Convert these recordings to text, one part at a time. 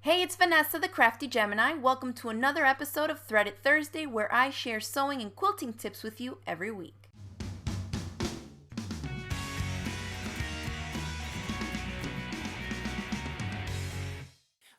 Hey, it's Vanessa, the Crafty Gemini. Welcome to another episode of Thread It Thursday, where I share sewing and quilting tips with you every week.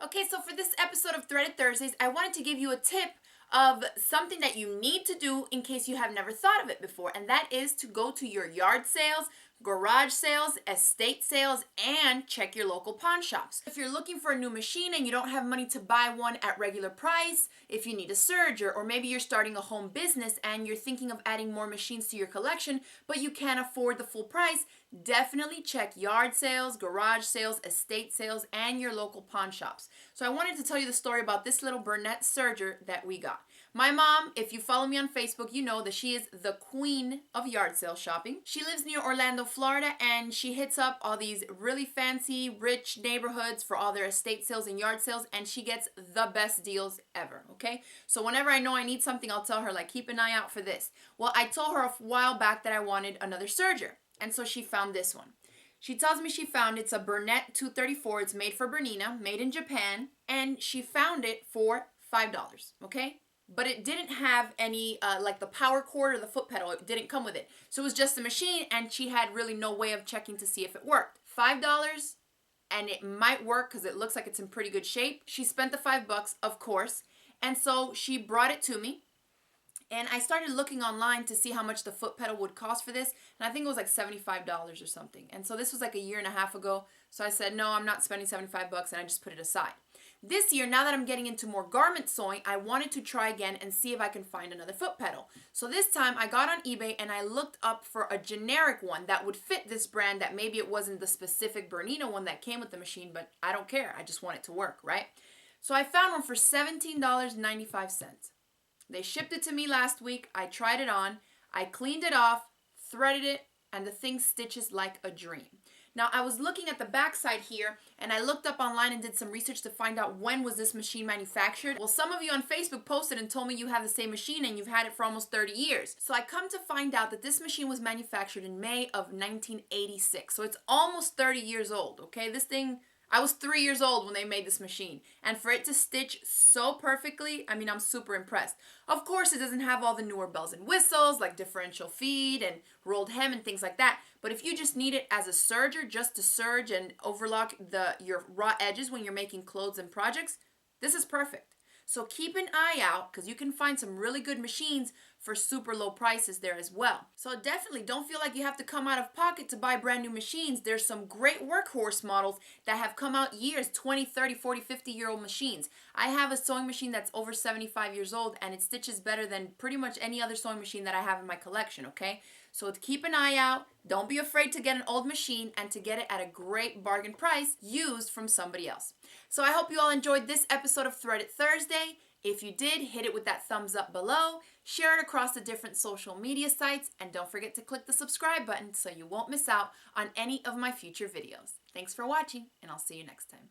Okay, so for this episode of Thread It Thursdays, I wanted to give you a tip of something that you need to do in case you have never thought of it before, and that is to go to your yard sales, garage sales, estate sales, and check your local pawn shops. If you're looking for a new machine and you don't have money to buy one at regular price, if you need a serger, or maybe you're starting a home business and you're thinking of adding more machines to your collection, but you can't afford the full price, definitely check yard sales, garage sales, estate sales, and your local pawn shops. So I wanted to tell you the story about this little Burnett serger that we got. My mom, if you follow me on Facebook, you know that she is the queen of yard sale shopping. She lives near Orlando, Florida, and she hits up all these really fancy, rich neighborhoods for all their estate sales and yard sales, and she gets the best deals ever, okay? So whenever I know I need something, I'll tell her, like, keep an eye out for this. Well, I told her a while back that I wanted another serger, and so she found this one. She tells me she found it's a Burnett 234. It's made for Bernina, made in Japan, and she found it for $5, okay? But it didn't have any, like the power cord or the foot pedal. It didn't come with it. So it was just the machine, and she had really no way of checking to see if it worked. $5, and it might work because it looks like it's in pretty good shape. She spent the $5, of course, and so she brought it to me. And I started looking online to see how much the foot pedal would cost for this, and I think it was like $75 or something. And so this was like a year and a half ago, so I said, no, I'm not spending $75, and I just put it aside. This year, now that I'm getting into more garment sewing, I wanted to try again and see if I can find another foot pedal. So this time, I got on eBay and I looked up for a generic one that would fit this brand, that maybe it wasn't the specific Bernina one that came with the machine, but I don't care. I just want it to work, right? So I found one for $17.95. They shipped it to me last week. I tried it on. I cleaned it off, threaded it, and the thing stitches like a dream. Now, I was looking at the back side here, and I looked up online and did some research to find out when was this machine manufactured. Well, some of you on Facebook posted and told me you have the same machine and you've had it for almost 30 years. So I come to find out that this machine was manufactured in May of 1986. So it's almost 30 years old, okay? This thing, I was 3 years old when they made this machine. And for it to stitch so perfectly, I mean, I'm super impressed. Of course, it doesn't have all the newer bells and whistles, like differential feed and rolled hem and things like that. But if you just need it as a serger, just to serge and overlock your raw edges when you're making clothes and projects, this is perfect. So keep an eye out, because you can find some really good machines for super low prices there as well. So definitely don't feel like you have to come out of pocket to buy brand new machines. There's some great workhorse models that have come out years, 20, 30, 40, 50-year-old machines. I have a sewing machine that's over 75 years old, and it stitches better than pretty much any other sewing machine that I have in my collection, okay? So keep an eye out. Don't be afraid to get an old machine and to get it at a great bargain price used from somebody else. So I hope you all enjoyed this episode of Thread It Thursday. If you did, hit it with that thumbs up below, share it across the different social media sites, and don't forget to click the subscribe button so you won't miss out on any of my future videos. Thanks for watching, and I'll see you next time.